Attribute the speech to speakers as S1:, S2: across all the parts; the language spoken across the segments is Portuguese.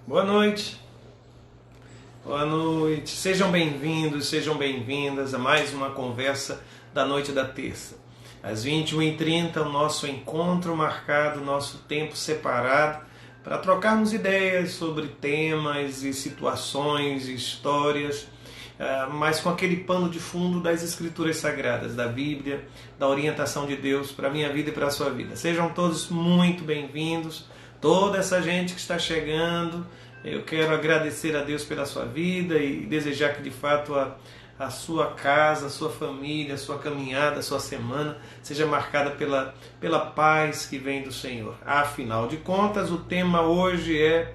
S1: Boa noite, boa noite. Sejam bem-vindos, sejam bem-vindas a mais uma conversa da noite da terça. Às 21h30, o nosso encontro marcado, nosso tempo separado para trocarmos ideias sobre temas e situações e histórias, mas com aquele pano de fundo das Escrituras Sagradas, da Bíblia, da orientação de Deus para a minha vida e para a sua vida. Sejam todos muito bem-vindos. Toda essa gente que está chegando, eu quero agradecer a Deus pela sua vida e desejar que de fato a sua casa, a sua família, a sua caminhada, a sua semana seja marcada pela paz que vem do Senhor. Afinal de contas, o tema hoje é: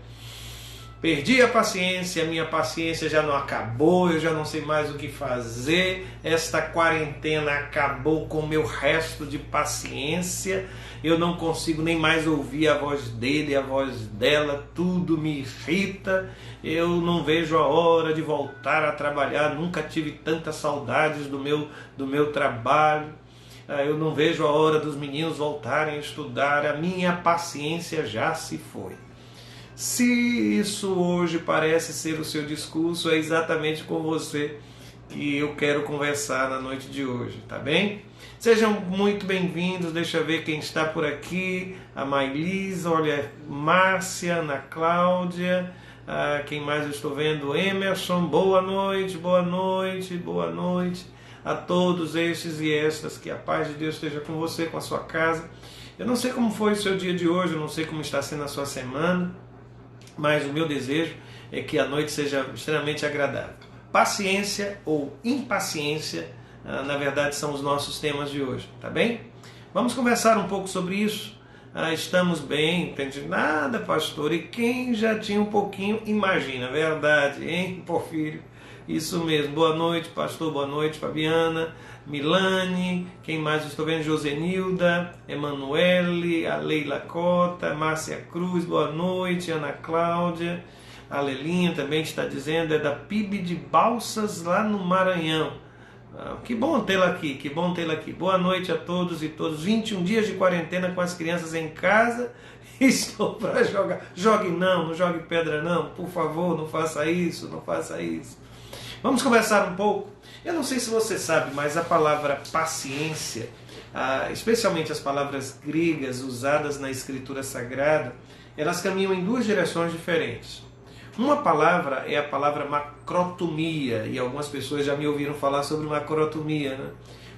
S1: perdi a paciência, a minha paciência já não acabou, eu já não sei mais o que fazer, esta quarentena acabou com o meu resto de paciência, eu não consigo nem mais ouvir a voz dele, a voz dela, tudo me irrita, eu não vejo a hora de voltar a trabalhar, nunca tive tantas saudades do meu trabalho, eu não vejo a hora dos meninos voltarem a estudar, a minha paciência já se foi. Se isso hoje parece ser o seu discurso, é exatamente com você que eu quero conversar na noite de hoje, tá bem? Sejam muito bem-vindos, deixa eu ver quem está por aqui, a Mailisa, olha, Márcia, Ana Cláudia, quem mais eu estou vendo? Emerson, boa noite, boa noite, boa noite a todos estes e estas, que a paz de Deus esteja com você, com a sua casa. Eu não sei como foi o seu dia de hoje, eu não sei como está sendo a sua semana, mas o meu desejo é que a noite seja extremamente agradável. Paciência ou impaciência, na verdade, são os nossos temas de hoje, tá bem? Vamos conversar um pouco sobre isso. Estamos bem, não entendi nada, pastor. E quem já tinha um pouquinho, imagina, verdade, hein, Porfírio? Isso mesmo. Boa noite, pastor, boa noite, Fabiana, Milane, quem mais estou vendo? Josenilda, Emanuele, a Leila Cota, Márcia Cruz, boa noite, Ana Cláudia, a Lelinha também está dizendo, é da PIB de Balsas, lá no Maranhão. Que bom tê-la aqui, que bom tê-la aqui. Boa noite a todos e todas. 21 dias de quarentena com as crianças em casa. Estou para jogar. Jogue não jogue pedra não, por favor, não faça isso, não faça isso. Vamos conversar um pouco. Eu não sei se você sabe, mas a palavra paciência, especialmente as palavras gregas usadas na Escritura Sagrada, elas caminham em duas direções diferentes. Uma palavra é a palavra macrotomia, e algumas pessoas já me ouviram falar sobre macrotomia, né?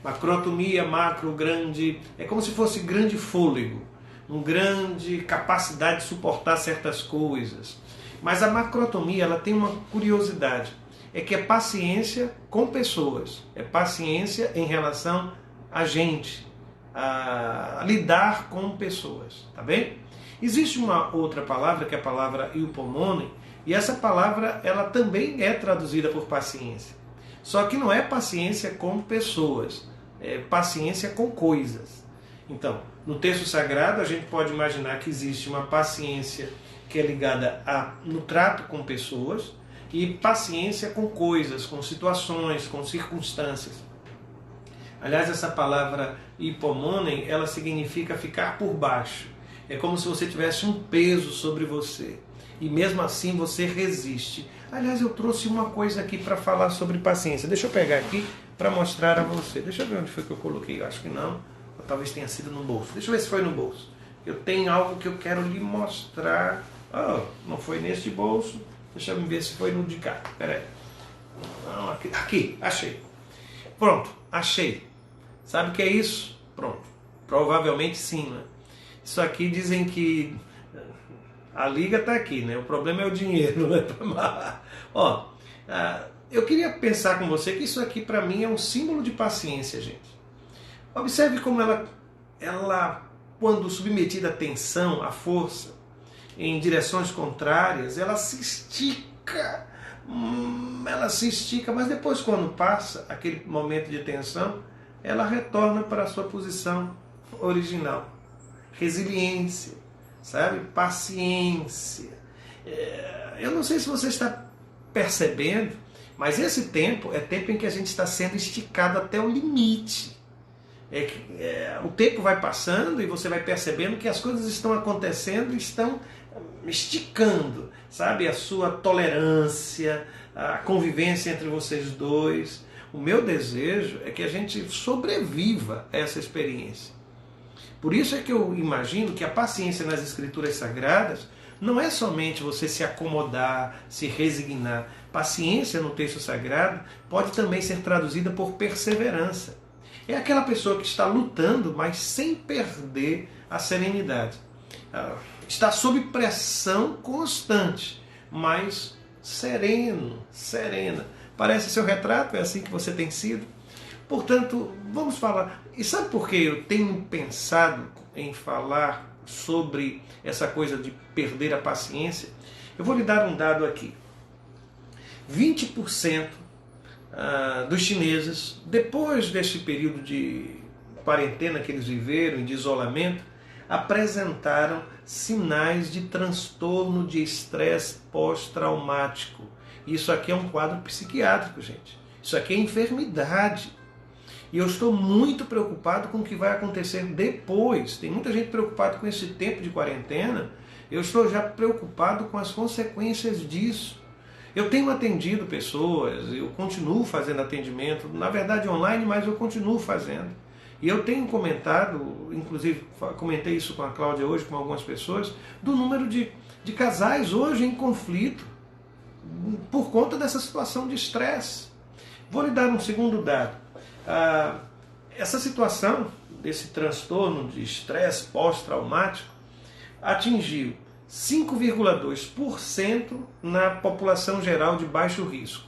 S1: Macrotomia, macro, grande, é como se fosse grande fôlego, uma grande capacidade de suportar certas coisas. Mas a macrotomia, ela tem uma curiosidade, é que é paciência com pessoas, é paciência em relação a gente, a lidar com pessoas, tá bem? Existe uma outra palavra, que é a palavra eupomone, e essa palavra ela também é traduzida por paciência. Só que não é paciência com pessoas, é paciência com coisas. Então, no texto sagrado a gente pode imaginar que existe uma paciência que é ligada no trato com pessoas e paciência com coisas, com situações, com circunstâncias. Aliás, essa palavra hipomonem, ela significa ficar por baixo. É como se você tivesse um peso sobre você. E mesmo assim você resiste. Aliás, eu trouxe uma coisa aqui para falar sobre paciência. Deixa eu pegar aqui para mostrar a você. Deixa eu ver onde foi que eu coloquei. Eu acho que não. Ou talvez tenha sido no bolso. Deixa eu ver se foi no bolso. Eu tenho algo que eu quero lhe mostrar. Não foi neste bolso. Deixa eu ver se foi no de cá. Espera aí. Não, aqui, achei. Pronto, achei. Sabe o que é isso? Pronto. Provavelmente sim, né? Isso aqui dizem que a liga está aqui, né? O problema é o dinheiro, né? Eu queria pensar com você que isso aqui para mim é um símbolo de paciência, gente. Observe como ela, quando submetida à tensão, à força, em direções contrárias, ela se estica, mas depois, quando passa aquele momento de tensão, ela retorna para a sua posição original. Resiliência, sabe? Paciência. Eu não sei se você está percebendo, mas esse tempo é tempo em que a gente está sendo esticado até o limite. O tempo vai passando e você vai percebendo que as coisas estão acontecendo e estão esticando, sabe, a sua tolerância, a convivência entre vocês dois. O meu desejo é que a gente sobreviva a essa experiência. Por isso é que eu imagino que a paciência nas Escrituras Sagradas não é somente você se acomodar, se resignar. Paciência no texto sagrado pode também ser traduzida por perseverança. É aquela pessoa que está lutando, mas sem perder a serenidade. Está sob pressão constante, mas serena. Parece seu retrato, é assim que você tem sido? Portanto, vamos falar. E sabe por que eu tenho pensado em falar sobre essa coisa de perder a paciência? Eu vou lhe dar um dado aqui. 20% dos chineses, depois deste período de quarentena que eles viveram e de isolamento, apresentaram sinais de transtorno de estresse pós-traumático. Isso aqui é um quadro psiquiátrico, gente. Isso aqui é enfermidade. E eu estou muito preocupado com o que vai acontecer depois. Tem muita gente preocupada com esse tempo de quarentena. Eu estou já preocupado com as consequências disso. Eu tenho atendido pessoas, eu continuo fazendo atendimento, na verdade online, mas eu continuo fazendo. E eu tenho comentado, inclusive comentei isso com a Cláudia hoje, com algumas pessoas, do número de casais hoje em conflito por conta dessa situação de estresse. Vou lhe dar um segundo dado. Essa situação desse transtorno de estresse pós-traumático atingiu 5,2% na população geral de baixo risco,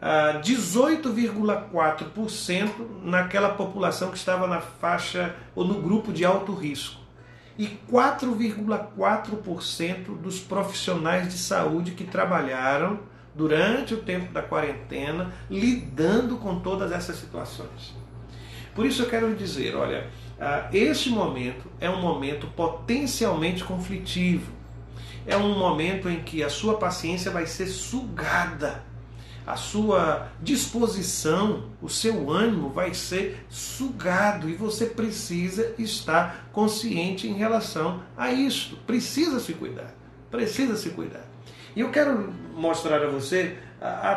S1: 18,4% naquela população que estava na faixa ou no grupo de alto risco e 4,4% dos profissionais de saúde que trabalharam durante o tempo da quarentena lidando com todas essas situações. Por isso eu quero lhe dizer, olha, este momento é um momento potencialmente conflitivo. É um momento em que a sua paciência vai ser sugada. A sua disposição, o seu ânimo vai ser sugado. E você precisa estar consciente em relação a isto. Precisa se cuidar. Precisa se cuidar. E eu quero mostrar a você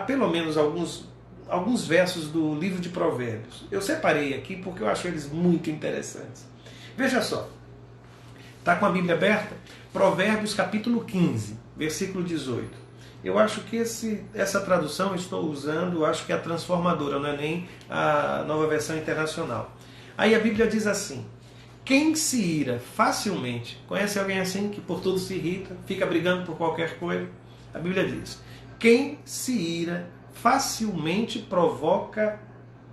S1: pelo menos alguns versos do livro de Provérbios. Eu separei aqui porque eu acho eles muito interessantes. Veja só, está com a Bíblia aberta? Provérbios capítulo 15, versículo 18. Eu acho que essa tradução eu estou usando, eu acho que é a transformadora, não é nem a Nova Versão Internacional. Aí a Bíblia diz assim: quem se ira facilmente, conhece alguém assim que por tudo se irrita, fica brigando por qualquer coisa? A Bíblia diz: quem se ira facilmente provoca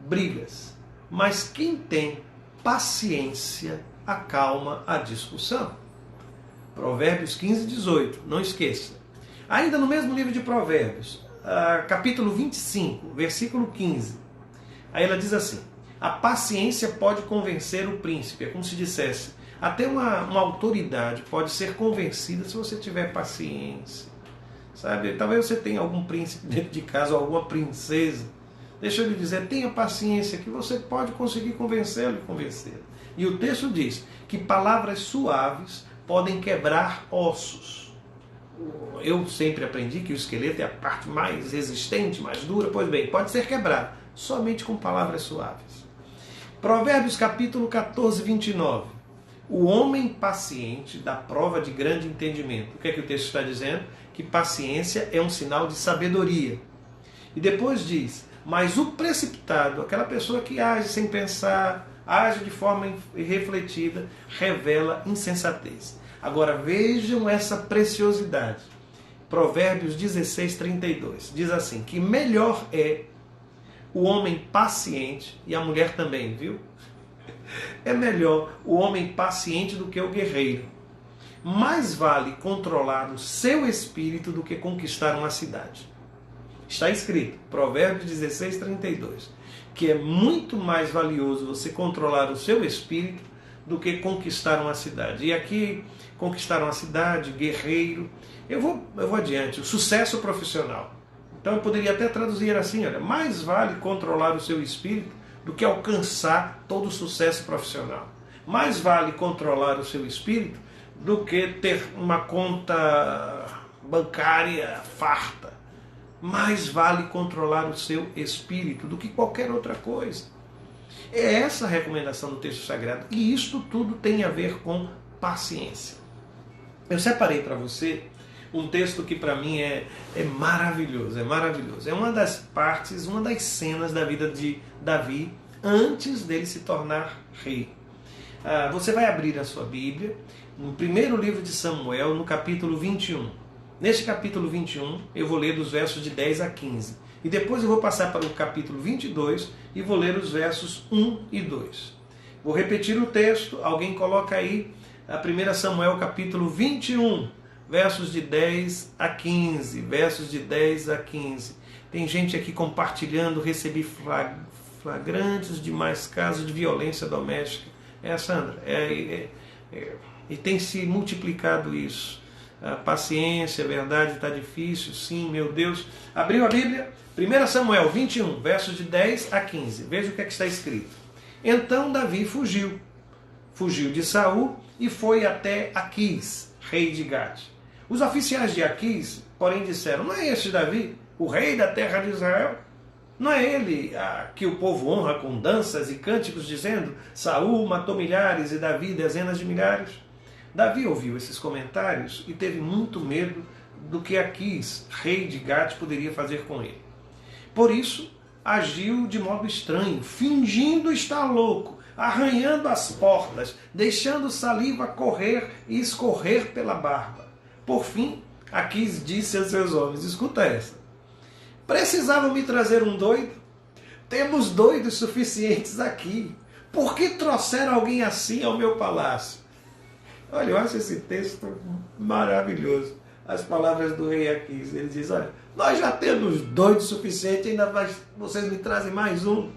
S1: brigas, mas quem tem paciência acalma a discussão. Provérbios 15, 18, não esqueça. Ainda no mesmo livro de Provérbios, capítulo 25, versículo 15, aí ela diz assim: a paciência pode convencer o príncipe. É como se dissesse, até uma autoridade pode ser convencida se você tiver paciência. Sabe? Talvez você tenha algum príncipe dentro de casa, ou alguma princesa. Deixa eu lhe dizer, tenha paciência que você pode conseguir convencê-lo e convencê-la. E o texto diz que palavras suaves podem quebrar ossos. Eu sempre aprendi que o esqueleto é a parte mais resistente, mais dura. Pois bem, pode ser quebrado somente com palavras suaves. Provérbios capítulo 14, 29. O homem paciente dá prova de grande entendimento. O que é que o texto está dizendo? Que paciência é um sinal de sabedoria. E depois diz: mas o precipitado, aquela pessoa que age sem pensar, age de forma irrefletida, revela insensatez. Agora vejam essa preciosidade. Provérbios 16, 32. Diz assim, que melhor é o homem paciente, e a mulher também, viu? É melhor o homem paciente do que o guerreiro. Mais vale controlar o seu espírito do que conquistar uma cidade. Está escrito, Provérbios 16, 32, que é muito mais valioso você controlar o seu espírito do que conquistar uma cidade. E aqui, conquistar uma cidade, guerreiro, eu vou adiante, o sucesso profissional. Então eu poderia até traduzir assim, olha, mais vale controlar o seu espírito do que alcançar todo o sucesso profissional. Mais vale controlar o seu espírito do que ter uma conta bancária farta. Mais vale controlar o seu espírito do que qualquer outra coisa. É essa a recomendação do texto sagrado. E isto tudo tem a ver com paciência. Eu separei para você um texto que para mim é maravilhoso, é maravilhoso. É uma das partes, uma das cenas da vida de Davi antes dele se tornar rei. Você vai abrir a sua Bíblia no primeiro livro de Samuel, no capítulo 21. Neste capítulo 21, eu vou ler dos versos de 10 a 15. E depois eu vou passar para o capítulo 22 e vou ler os versos 1 e 2. Vou repetir o texto, alguém coloca aí a 1 Samuel capítulo 21, versos de 10 a 15. Versos de 10 a 15. Tem gente aqui compartilhando, recebi flagrantes de mais casos de violência doméstica. Sandra, e tem se multiplicado isso. A paciência, a verdade está difícil, sim, meu Deus. Abriu a Bíblia? 1 Samuel 21, versos de 10 a 15. Veja o que está escrito. Então Davi fugiu de Saul e foi até Aquis, rei de Gade. Os oficiais de Aquis, porém, disseram: não é este Davi, o rei da terra de Israel? Não é ele que o povo honra com danças e cânticos, dizendo: Saul matou milhares e Davi dezenas de milhares? Davi ouviu esses comentários e teve muito medo do que Aquis, rei de Gade, poderia fazer com ele. Por isso, agiu de modo estranho, fingindo estar louco, arranhando as portas, deixando saliva correr e escorrer pela barba. Por fim, Aquis disse aos seus homens: escuta essa. Precisavam me trazer um doido? Temos doidos suficientes aqui. Por que trouxeram alguém assim ao meu palácio? Olha, eu acho esse texto maravilhoso. As palavras do rei Aquis. Ele diz: olha, nós já temos doidos suficientes, ainda vocês me trazem mais um.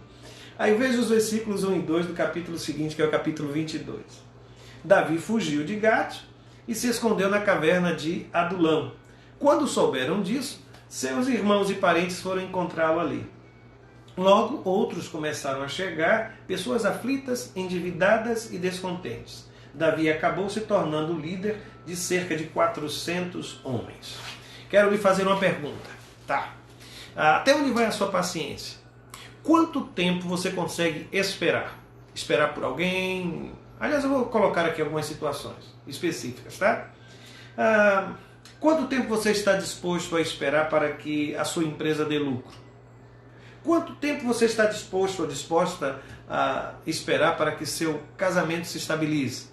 S1: Aí veja os versículos 1 e 2 do capítulo seguinte, que é o capítulo 22. Davi fugiu de Gate e se escondeu na caverna de Adulão. Quando souberam disso, seus irmãos e parentes foram encontrá-lo ali. Logo, outros começaram a chegar, pessoas aflitas, endividadas e descontentes. Davi acabou se tornando o líder de cerca de 400 homens. Quero lhe fazer uma pergunta. Tá. Até onde vai a sua paciência? Quanto tempo você consegue esperar? Esperar por alguém? Aliás, eu vou colocar aqui algumas situações específicas, tá? Quanto tempo você está disposto a esperar para que a sua empresa dê lucro? Quanto tempo você está disposto ou disposta a esperar para que seu casamento se estabilize?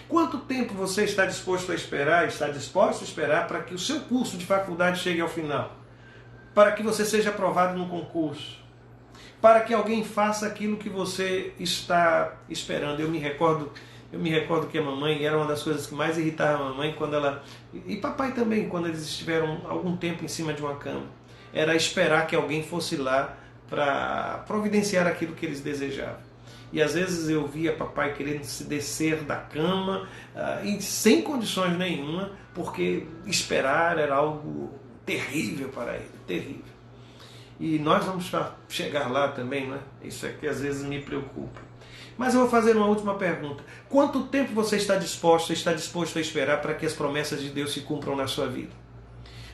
S1: Quanto tempo você está disposto a esperar, está disposto a esperar para que o seu curso de faculdade chegue ao final? Para que você seja aprovado no concurso? Para que alguém faça aquilo que você está esperando? Eu me recordo que a mamãe, era uma das coisas que mais irritava a mamãe quando ela, e papai também, quando eles estiveram algum tempo em cima de uma cama, era esperar que alguém fosse lá para providenciar aquilo que eles desejavam. E às vezes eu via papai querendo se descer da cama e sem condições nenhuma, porque esperar era algo terrível para ele, terrível. E nós vamos chegar lá também, não é? Isso é que às vezes me preocupa. Mas eu vou fazer uma última pergunta. Quanto tempo você está disposto a esperar para que as promessas de Deus se cumpram na sua vida?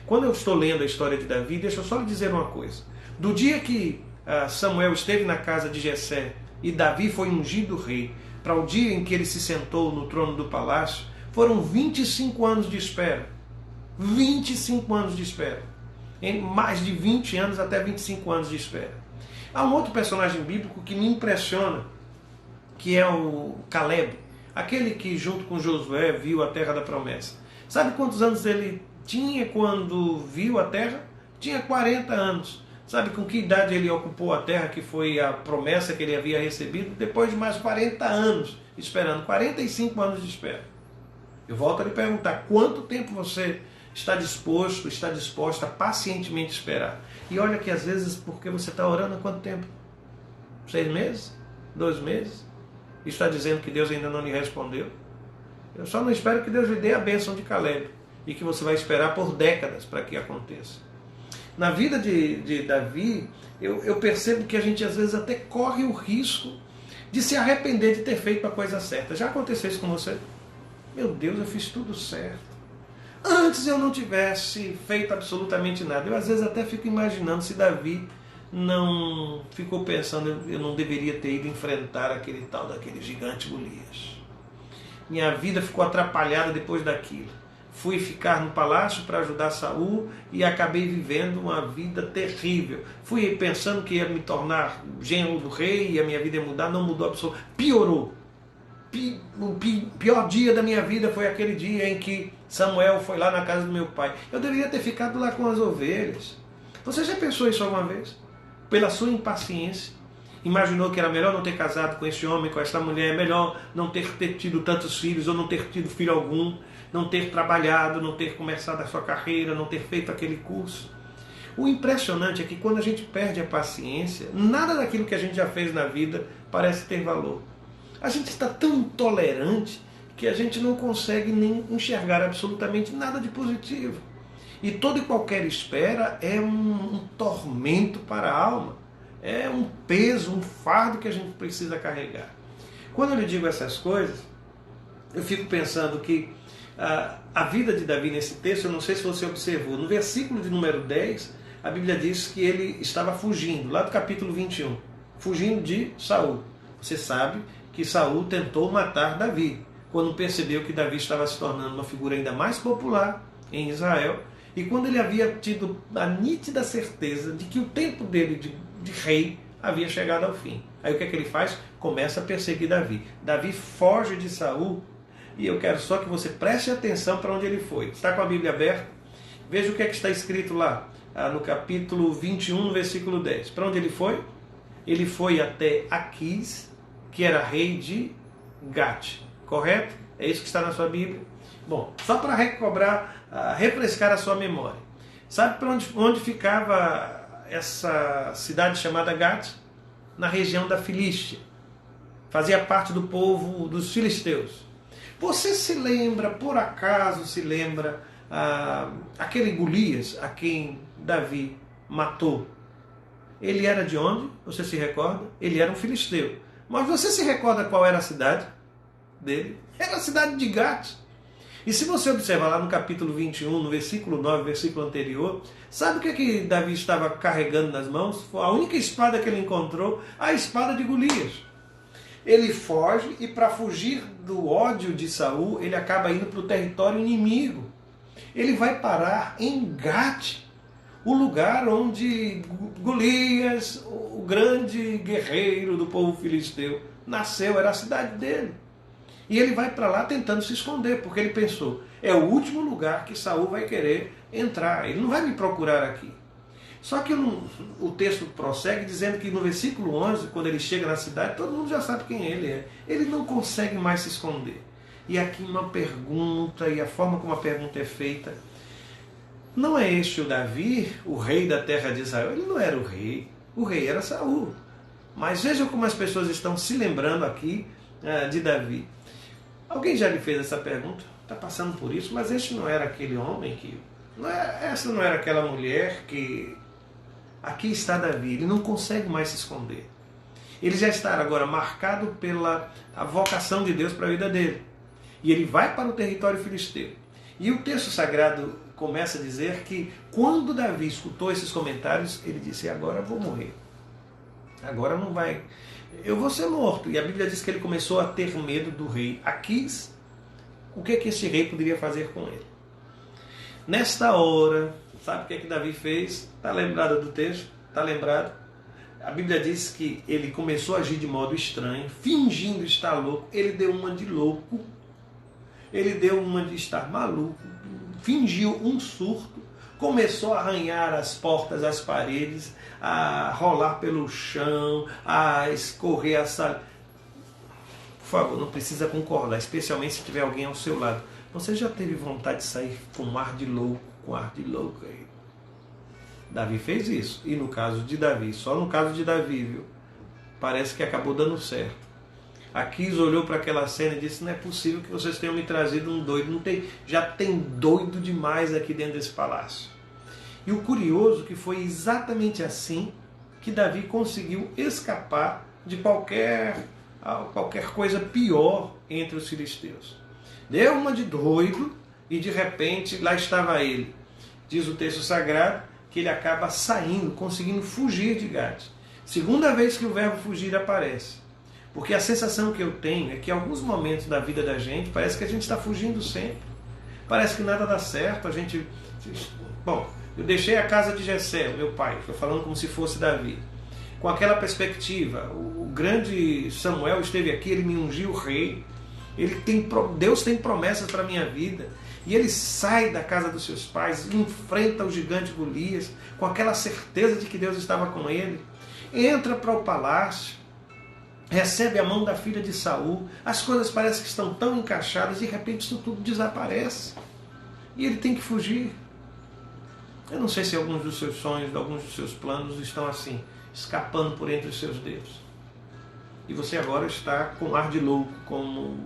S1: Quando eu estou lendo a história de Davi, deixa eu só lhe dizer uma coisa. Do dia que Samuel esteve na casa de Jessé e Davi foi ungido rei, para o dia em que ele se sentou no trono do palácio, foram 25 anos de espera. 25 anos de espera. Em mais de 20 anos até 25 anos de espera. Há um outro personagem bíblico que me impressiona, que é o Caleb, aquele que junto com Josué viu a terra da promessa. Sabe quantos anos ele tinha quando viu a terra? Tinha 40 anos. Sabe com que idade ele ocupou a terra, que foi a promessa que ele havia recebido? Depois de mais 40 anos esperando, 45 anos de espera. Eu volto a lhe perguntar, quanto tempo você está disposta a pacientemente esperar? E olha que às vezes, porque você está orando há quanto tempo? 6 meses? 2 meses? E está dizendo que Deus ainda não lhe respondeu? Eu só não espero que Deus lhe dê a bênção de Caleb e que você vai esperar por décadas para que aconteça. Na vida de Davi, eu percebo que a gente às vezes até corre o risco de se arrepender de ter feito a coisa certa. Já aconteceu isso com você? Meu Deus, eu fiz tudo certo. Antes eu não tivesse feito absolutamente nada. Eu às vezes até fico imaginando se Davi não ficou pensando, eu não deveria ter ido enfrentar aquele tal daquele gigante Golias. Minha vida ficou atrapalhada depois daquilo. Fui ficar no palácio para ajudar Saul e acabei vivendo uma vida terrível. Fui pensando que ia me tornar genro do rei e a minha vida ia mudar, não mudou absolutamente. Piorou. O pior dia da minha vida foi aquele dia em que Samuel foi lá na casa do meu pai. Eu deveria ter ficado lá com as ovelhas. Você já pensou isso alguma vez? Pela sua impaciência, imaginou que era melhor não ter casado com esse homem, com essa mulher, melhor não ter tido tantos filhos ou não ter tido filho algum, não ter trabalhado, não ter começado a sua carreira, não ter feito aquele curso. O impressionante é que quando a gente perde a paciência, nada daquilo que a gente já fez na vida parece ter valor. A gente está tão intolerante que a gente não consegue nem enxergar absolutamente nada de positivo. E toda e qualquer espera é um tormento para a alma. É um peso, um fardo que a gente precisa carregar. Quando eu lhe digo essas coisas, eu fico pensando que a vida de Davi nesse texto, eu não sei se você observou, no versículo de número 10, a Bíblia diz que ele estava fugindo, lá do capítulo 21, fugindo de Saul. Você sabe que Saul tentou matar Davi, quando percebeu que Davi estava se tornando uma figura ainda mais popular em Israel, e quando ele havia tido a nítida certeza de que o tempo dele de rei havia chegado ao fim. Aí o que é que ele faz? Começa a perseguir Davi. Davi foge de Saul, e eu quero só que você preste atenção para onde ele foi. Está com a Bíblia aberta? Veja o que é que está escrito lá, no capítulo 21, no versículo 10. Para onde ele foi? Ele foi até Aquis, que era rei de Gate. Correto? É isso que está na sua Bíblia? Bom, só para refrescar a sua memória. Sabe para onde ficava essa cidade chamada Gate? Na região da Filístia. Fazia parte do povo dos filisteus. Você se lembra, por acaso se lembra, aquele Golias a quem Davi matou? Ele era de onde? Você se recorda? Ele era um filisteu. Mas você se recorda qual era a cidade dele? Era a cidade de Gate. E se você observar lá no capítulo 21, no versículo 9, versículo anterior, sabe o que Davi estava carregando nas mãos? A única espada que ele encontrou, a espada de Golias. Ele foge e para fugir do ódio de Saul, ele acaba indo para o território inimigo. Ele vai parar em Gate, o lugar onde Golias, o grande guerreiro do povo filisteu, nasceu, era a cidade dele. E ele vai para lá tentando se esconder, porque ele pensou, é o último lugar que Saul vai querer entrar, ele não vai me procurar aqui. Só que o texto prossegue dizendo que no versículo 11, quando ele chega na cidade, todo mundo já sabe quem ele é. Ele não consegue mais se esconder. E aqui uma pergunta, e a forma como a pergunta é feita, não é este o Davi, o rei da terra de Israel? Ele não era o rei era Saul. Mas vejam como as pessoas estão se lembrando aqui de Davi. Alguém já lhe fez essa pergunta? Está passando por isso, mas este não era aquele homem que... essa não era aquela mulher que... Aqui está Davi, ele não consegue mais se esconder. Ele já está agora marcado pela a vocação de Deus para a vida dele. E ele vai para o território filisteu. E o texto sagrado começa a dizer que quando Davi escutou esses comentários, ele disse, agora eu vou morrer. Agora não vai... Eu vou ser morto. E a Bíblia diz que ele começou a ter medo do rei Aquis. O que é que esse rei poderia fazer com ele? Nesta hora, sabe o que é que Davi fez? Está lembrado do texto? Está lembrado? A Bíblia diz que ele começou a agir de modo estranho, fingindo estar louco. Ele deu uma de louco. Ele deu uma de estar maluco. Fingiu um surto. Começou a arranhar as portas, as paredes, a rolar pelo chão, a escorrer a sala. Por favor, não precisa concordar, especialmente se tiver alguém ao seu lado. Você já teve vontade de sair com ar de louco, aí? Davi fez isso. E no caso de Davi, só no caso de Davi, viu? Parece que acabou dando certo. Aquis olhou para aquela cena e disse, não é possível que vocês tenham me trazido um doido. Já tem doido demais aqui dentro desse palácio. E o curioso que foi exatamente assim que Davi conseguiu escapar de qualquer coisa pior entre os filisteus. Deu uma de doido e de repente lá estava ele. Diz o texto sagrado que ele acaba saindo, conseguindo fugir de Gade. Segunda vez que o verbo fugir aparece. Porque a sensação que eu tenho é que em alguns momentos da vida da gente parece que a gente está fugindo sempre. Parece que nada dá certo, a gente... Bom, eu deixei a casa de Jessé, meu pai, estou falando como se fosse Davi. Com aquela perspectiva, o grande Samuel esteve aqui, ele me ungiu rei, Deus tem promessas para a minha vida, e ele sai da casa dos seus pais, enfrenta o gigante Golias, com aquela certeza de que Deus estava com ele, entra para o palácio, recebe a mão da filha de Saul, as coisas parecem que estão tão encaixadas, de repente isso tudo desaparece, e ele tem que fugir. Eu não sei se alguns dos seus sonhos, alguns dos seus planos estão assim, escapando por entre os seus dedos. E você agora está com ar de louco, como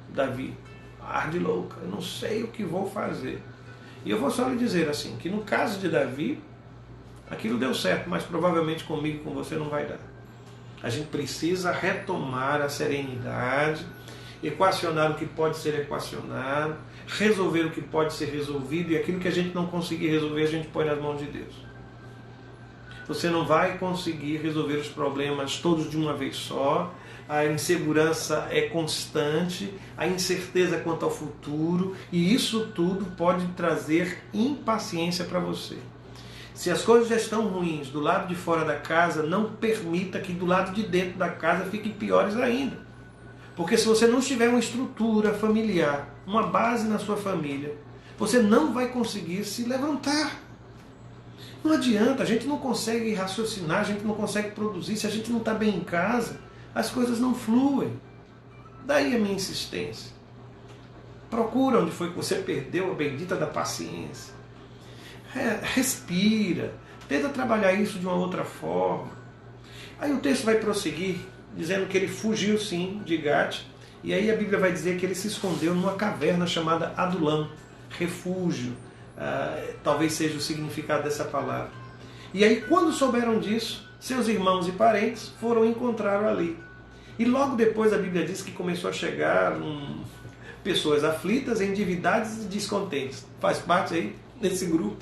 S1: Davi. Ar de louco, eu não sei o que vou fazer. E eu vou só lhe dizer assim, que no caso de Davi, aquilo deu certo, mas provavelmente comigo e com você não vai dar. A gente precisa retomar a serenidade, equacionar o que pode ser equacionado, resolver o que pode ser resolvido, e aquilo que a gente não conseguir resolver, a gente põe nas mãos de Deus. Você não vai conseguir resolver os problemas todos de uma vez só, a insegurança é constante, a incerteza quanto ao futuro, e isso tudo pode trazer impaciência para você. Se as coisas já estão ruins do lado de fora da casa, não permita que do lado de dentro da casa fiquem piores ainda. Porque se você não tiver uma estrutura familiar, uma base na sua família, você não vai conseguir se levantar. Não adianta, a gente não consegue raciocinar, a gente não consegue produzir, se a gente não está bem em casa, as coisas não fluem. Daí a minha insistência. Procura onde foi que você perdeu a bendita da paciência. Respira, tenta trabalhar isso de uma outra forma. Aí o texto vai prosseguir, dizendo que ele fugiu sim de Gate, e aí a Bíblia vai dizer que ele se escondeu numa caverna chamada Adulão, refúgio, talvez seja o significado dessa palavra. E aí quando souberam disso, seus irmãos e parentes foram encontrá-lo ali. E logo depois a Bíblia diz que começou a chegar pessoas aflitas, endividadas e descontentes. Faz parte aí desse grupo.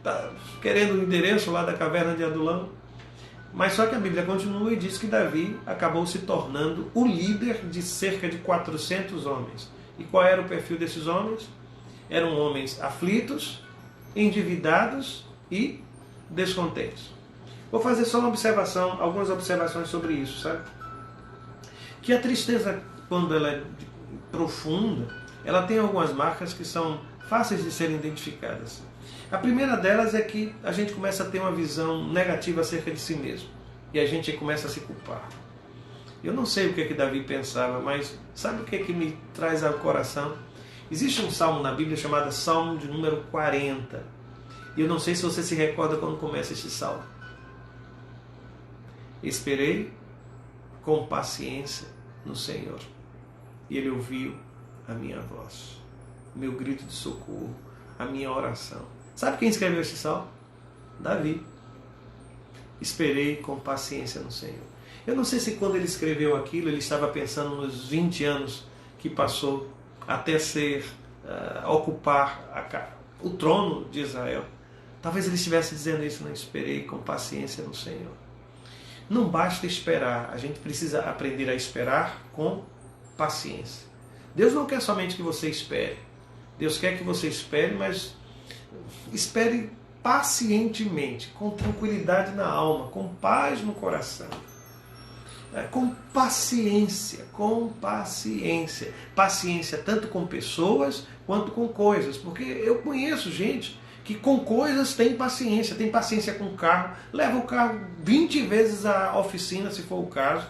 S1: Tá querendo o endereço lá da caverna de Adulão. Mas só que a Bíblia continua e diz que Davi acabou se tornando o líder de cerca de 400 homens. E qual era o perfil desses homens? Eram homens aflitos, endividados e descontentes. Vou fazer só algumas observações sobre isso, sabe? Que a tristeza, quando ela é profunda, ela tem algumas marcas que são fáceis de serem identificadas. A primeira delas é que a gente começa a ter uma visão negativa acerca de si mesmo. E a gente começa a se culpar. Eu não sei o que Davi pensava, mas sabe o que me traz ao coração? Existe um salmo na Bíblia chamado Salmo de número 40. E eu não sei se você se recorda quando começa este salmo. Esperei com paciência no Senhor. E Ele ouviu a minha voz, o meu grito de socorro, a minha oração. Sabe quem escreveu esse salmo? Davi. Esperei com paciência no Senhor. Eu não sei se quando ele escreveu aquilo, ele estava pensando nos 20 anos que passou até ocupar o trono de Israel. Talvez ele estivesse dizendo isso, não esperei com paciência no Senhor. Não basta esperar, a gente precisa aprender a esperar com paciência. Deus não quer somente que você espere. Deus quer que você espere, mas espere pacientemente, com tranquilidade na alma, com paz no coração. Com paciência, com paciência. Paciência tanto com pessoas quanto com coisas. Porque eu conheço gente que com coisas tem paciência com o carro, leva o carro 20 vezes à oficina, se for o caso,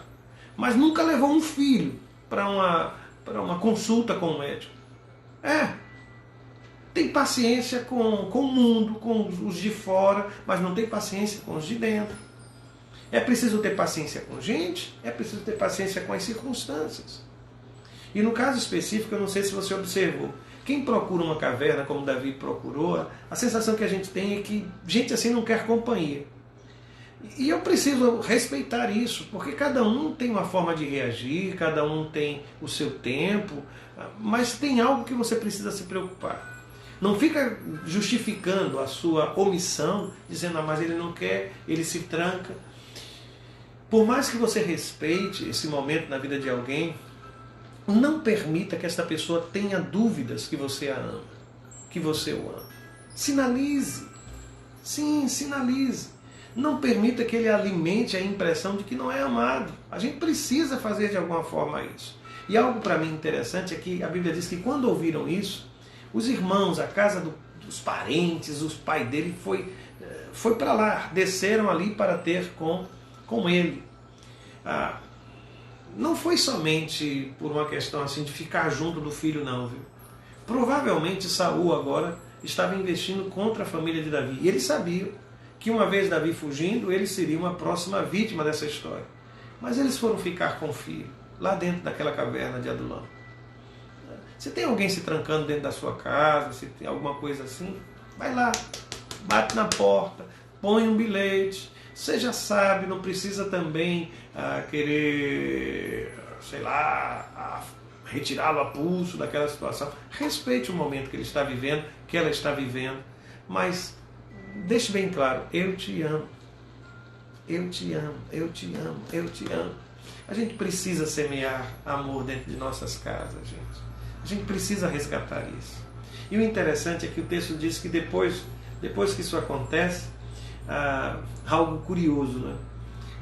S1: mas nunca levou um filho para uma consulta com o médico. Tem paciência com o mundo, com os de fora, mas não tem paciência com os de dentro. É preciso ter paciência com gente, é preciso ter paciência com as circunstâncias. E no caso específico, eu não sei se você observou, quem procura uma caverna como Davi procurou, a sensação que a gente tem é que gente assim não quer companhia. E eu preciso respeitar isso, porque cada um tem uma forma de reagir, cada um tem o seu tempo, mas tem algo que você precisa se preocupar. Não fica justificando a sua omissão, dizendo, mas ele não quer, ele se tranca. Por mais que você respeite esse momento na vida de alguém, não permita que essa pessoa tenha dúvidas que você a ama, que você o ama. Sinalize. Sim, sinalize. Não permita que ele alimente a impressão de que não é amado. A gente precisa fazer de alguma forma isso. E algo para mim interessante é que a Bíblia diz que quando ouviram isso, os irmãos, a casa dos parentes, os pais dele foi para lá, desceram ali para ter com ele. Não foi somente por uma questão assim de ficar junto do filho, não, viu? Provavelmente Saul agora estava investindo contra a família de Davi. E ele sabia que uma vez Davi fugindo, ele seria uma próxima vítima dessa história. Mas eles foram ficar com o filho, lá dentro daquela caverna de Adulam. Se tem alguém se trancando dentro da sua casa, se tem alguma coisa assim, vai lá, bate na porta, põe um bilhete. Seja sábio, não precisa também querer, sei lá, retirá-lo a pulso daquela situação. Respeite o momento que ele está vivendo, que ela está vivendo, mas deixe bem claro, eu te amo. Eu te amo, eu te amo, eu te amo. A gente precisa semear amor dentro de nossas casas, gente. A gente precisa resgatar isso. E o interessante é que o texto diz que depois que isso acontece, algo curioso, né?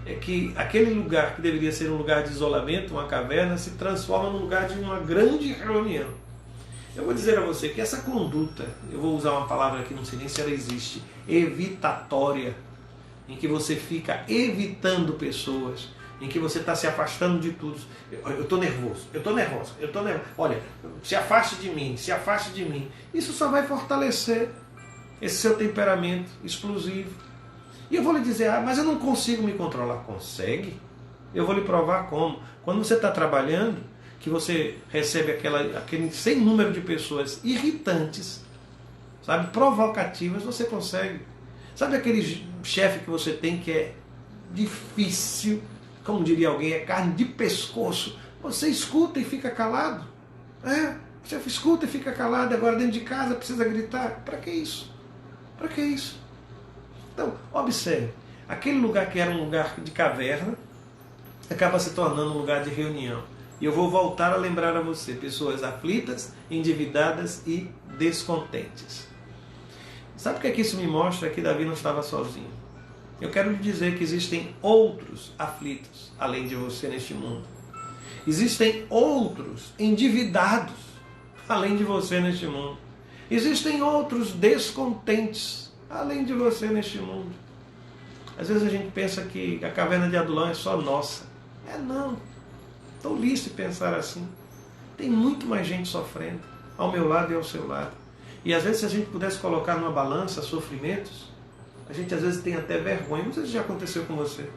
S1: É que aquele lugar que deveria ser um lugar de isolamento, uma caverna, se transforma num lugar de uma grande reunião. Eu vou dizer a você que essa conduta, eu vou usar uma palavra aqui, não sei nem se ela existe, evitatória, em que você fica evitando pessoas, em que você está se afastando de tudo. Eu estou nervoso, eu estou nervosa, eu estou nervoso. Olha, se afaste de mim, se afaste de mim. Isso só vai fortalecer esse seu temperamento explosivo. E eu vou lhe dizer, mas eu não consigo me controlar. Consegue? Eu vou lhe provar como. Quando você está trabalhando, que você recebe aquele sem número de pessoas irritantes, sabe, provocativas, você consegue. Sabe aquele chefe que você tem que é difícil, como diria alguém, é carne de pescoço. Você escuta e fica calado. Você escuta e fica calado, agora dentro de casa precisa gritar. Para que isso? Para que isso? Então, observe, aquele lugar que era um lugar de caverna, acaba se tornando um lugar de reunião. E eu vou voltar a lembrar a você, pessoas aflitas, endividadas e descontentes. Sabe o que é que isso me mostra? Que Davi não estava sozinho. Eu quero lhe dizer que existem outros aflitos, além de você neste mundo. Existem outros endividados, além de você neste mundo. Existem outros descontentes, além de você neste mundo. Às vezes a gente pensa que a caverna de Adulam é só nossa. Não. Tolice pensar assim. Tem muito mais gente sofrendo, ao meu lado e ao seu lado. E às vezes se a gente pudesse colocar numa balança sofrimentos, a gente às vezes tem até vergonha. Não sei se já aconteceu com você.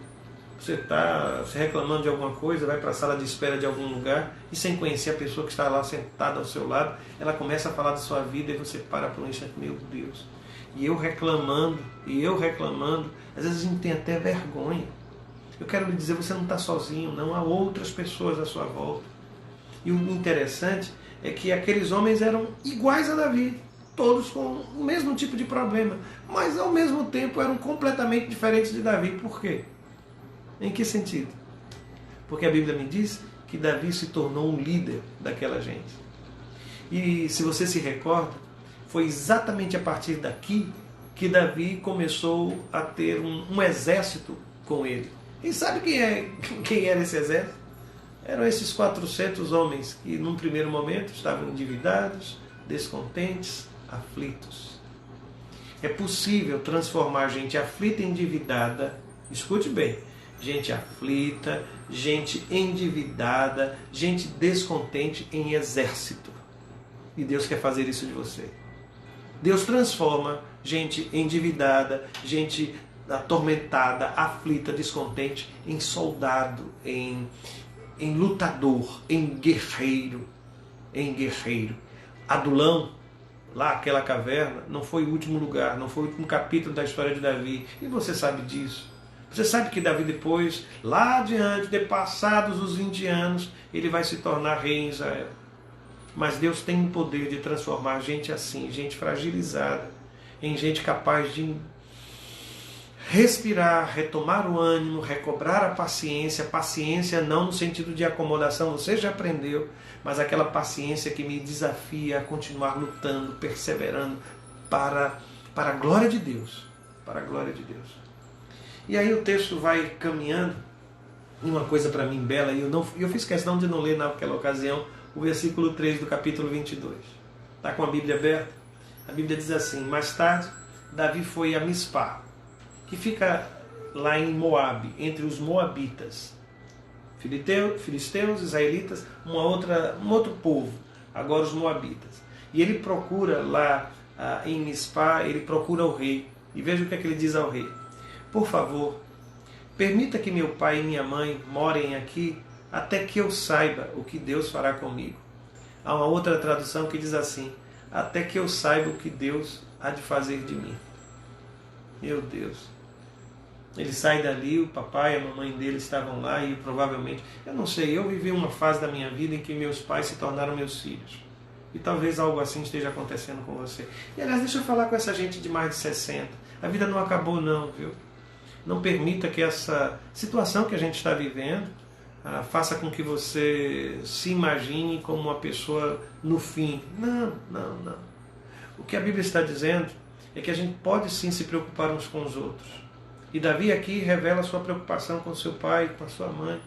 S1: Você está se reclamando de alguma coisa, vai para a sala de espera de algum lugar e sem conhecer a pessoa que está lá sentada ao seu lado, ela começa a falar da sua vida e você para por um instante, meu Deus. E eu reclamando, às vezes a gente tem até vergonha. Eu quero lhe dizer, você não está sozinho, não, há outras pessoas à sua volta. E o interessante é que aqueles homens eram iguais a Davi, todos com o mesmo tipo de problema, mas ao mesmo tempo eram completamente diferentes de Davi. Por quê? Em que sentido? Porque a Bíblia me diz que Davi se tornou um líder daquela gente. E se você se recorda, foi exatamente a partir daqui que Davi começou a ter um exército com ele. E sabe quem era esse exército? Eram esses 400 homens que num primeiro momento estavam endividados, descontentes, aflitos. É possível transformar gente aflita e endividada, escute bem, gente aflita, gente endividada, gente descontente em exército. E Deus quer fazer isso de você. Deus transforma gente endividada, gente atormentada, aflita, descontente, em soldado, em lutador, em guerreiro. Adulão, lá aquela caverna, não foi o último lugar, não foi o último capítulo da história de Davi. E você sabe disso. Você sabe que Davi depois, lá adiante, de passados os 20 anos, ele vai se tornar rei em Israel. Mas Deus tem o poder de transformar gente assim, gente fragilizada, em gente capaz de respirar, retomar o ânimo, recobrar a paciência. Paciência não no sentido de acomodação, você já aprendeu, mas aquela paciência que me desafia a continuar lutando, perseverando para a glória de Deus. Para a glória de Deus. E aí o texto vai caminhando, e uma coisa para mim bela, e eu fiz questão de não ler naquela ocasião, o versículo 3 do capítulo 22. Está com a Bíblia aberta? A Bíblia diz assim: mais tarde, Davi foi a Mispá, que fica lá em Moabe, entre os moabitas. Filisteus, israelitas, um outro povo, agora os moabitas. E ele procura lá em Mispá, ele procura o rei. E veja o que é que ele diz ao rei: por favor, permita que meu pai e minha mãe morem aqui até que eu saiba o que Deus fará comigo. Há uma outra tradução que diz assim: até que eu saiba o que Deus há de fazer de mim. Meu Deus. Ele sai dali, o papai e a mamãe dele estavam lá e provavelmente, eu não sei, eu vivi uma fase da minha vida em que meus pais se tornaram meus filhos. E talvez algo assim esteja acontecendo com você. E aliás, deixa eu falar com essa gente de mais de 60. A vida não acabou não, viu? Não permita que essa situação que a gente está vivendo faça com que você se imagine como uma pessoa no fim. Não. O que a Bíblia está dizendo é que a gente pode sim se preocupar uns com os outros. E Davi aqui revela a sua preocupação com seu pai, com a sua mãe.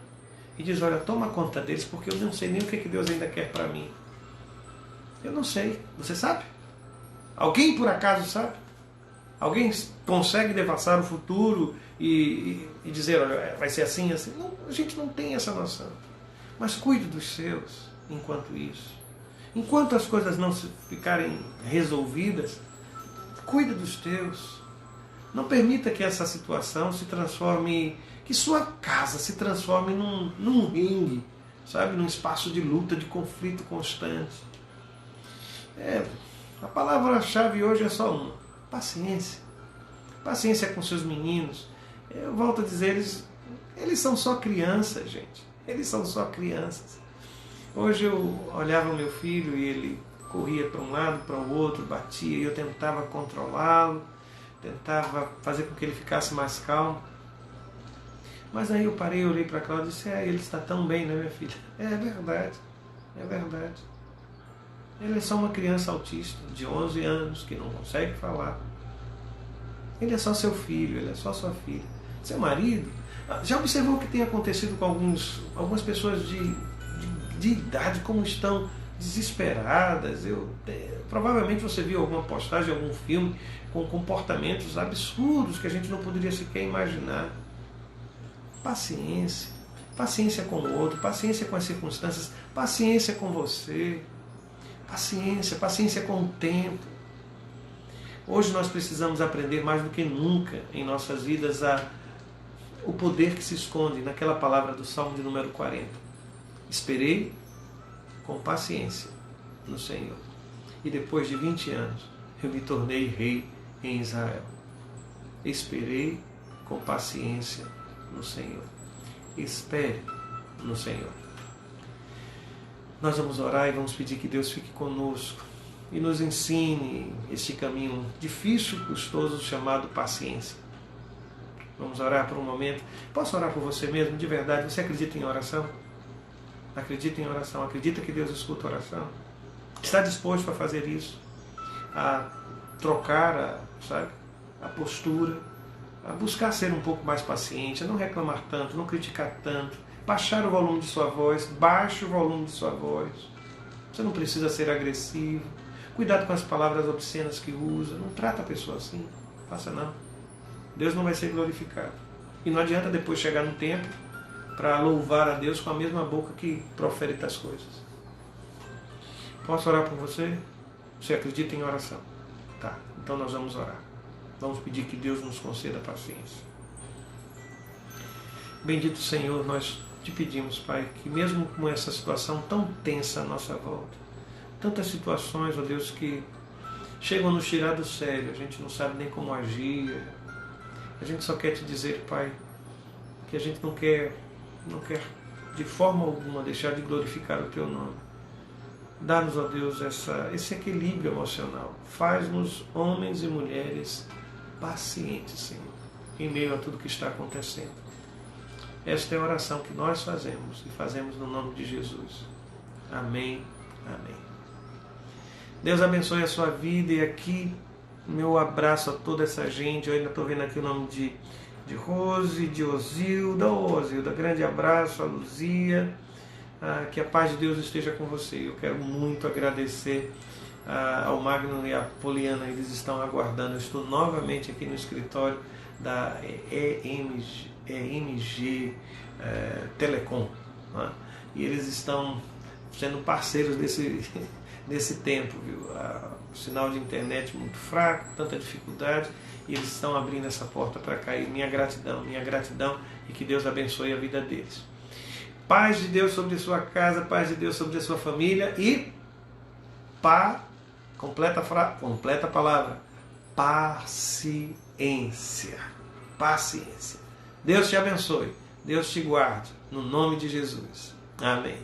S1: E diz: olha, toma conta deles, porque eu não sei nem o que Deus ainda quer para mim. Eu não sei. Você sabe? Alguém por acaso sabe? Alguém consegue devassar o futuro e dizer, olha, vai ser assim, assim? Não, a gente não tem essa noção. Mas cuide dos seus enquanto isso. Enquanto as coisas não ficarem resolvidas, cuide dos teus. Não permita que essa situação se transforme, que sua casa se transforme num ringue, sabe? Num espaço de luta, de conflito constante. A palavra-chave hoje é só uma: paciência. Paciência com seus meninos. Eu volto a dizer, eles são só crianças, gente. Eles são só crianças. Hoje eu olhava o meu filho e ele corria para um lado, para o outro, batia, e eu tentava controlá-lo, tentava fazer com que ele ficasse mais calmo. Mas aí eu parei, olhei para a Cláudia e disse: ele está tão bem, né, minha filha? É verdade, é verdade. Ele é só uma criança autista de 11 anos que não consegue falar. Ele é só seu filho, ele é só sua filha. Seu marido, já observou o que tem acontecido com algumas pessoas de idade, como estão desesperadas? Provavelmente você viu alguma postagem, algum filme com comportamentos absurdos que a gente não poderia sequer imaginar. Paciência. Paciência com o outro, paciência com as circunstâncias, paciência com você. Paciência com o tempo. Hoje nós precisamos aprender mais do que nunca em nossas vidas o poder que se esconde naquela palavra do Salmo de número 40. Esperei com paciência no Senhor. E depois de 20 anos eu me tornei rei em Israel. Esperei com paciência no Senhor. Espere no Senhor. Nós vamos orar e vamos pedir que Deus fique conosco e nos ensine este caminho difícil, custoso, chamado paciência. Vamos orar por um momento. Posso orar por você mesmo, de verdade? Você acredita em oração? Acredita em oração? Acredita que Deus escuta a oração? Está disposto a fazer isso? A trocar a postura, a buscar ser um pouco mais paciente, a não reclamar tanto, não criticar tanto, baixar o volume de sua voz, baixe o volume de sua voz. Você não precisa ser agressivo. Cuidado com as palavras obscenas que usa. Não trata a pessoa assim. Faça não. Deus não vai ser glorificado. E não adianta depois chegar no templo para louvar a Deus com a mesma boca que profere tais coisas. Posso orar por você? Você acredita em oração? Tá, então nós vamos orar. Vamos pedir que Deus nos conceda paciência. Bendito Senhor, nós te pedimos, Pai, que mesmo com essa situação tão tensa à nossa volta, tantas situações, ó Deus, que chegam a nos tirar do sério, a gente não sabe nem como agir, a gente só quer te dizer, Pai, que a gente não quer de forma alguma deixar de glorificar o Teu nome. Dá-nos, ó Deus, esse equilíbrio emocional. Faz-nos homens e mulheres pacientes, Senhor, em meio a tudo que está acontecendo. Esta é a oração que nós fazemos e fazemos no nome de Jesus. Amém, amém. Deus abençoe a sua vida e aqui meu abraço a toda essa gente. Eu ainda estou vendo aqui o nome de Rose, de Osilda. Osilda, grande abraço, a Luzia. Que a paz de Deus esteja com você. Eu quero muito agradecer ao Magno e à Poliana. Eles estão aguardando. Eu estou novamente aqui no escritório da EMG Telecom, né? E eles estão sendo parceiros desse tempo, viu? O sinal de internet muito fraco, tanta dificuldade, e eles estão abrindo essa porta para cair. Minha gratidão, e que Deus abençoe a vida deles. Paz de Deus sobre a sua casa, paz de Deus sobre a sua família e completa a palavra, paciência. Paciência. Deus te abençoe, Deus te guarde, no nome de Jesus. Amém.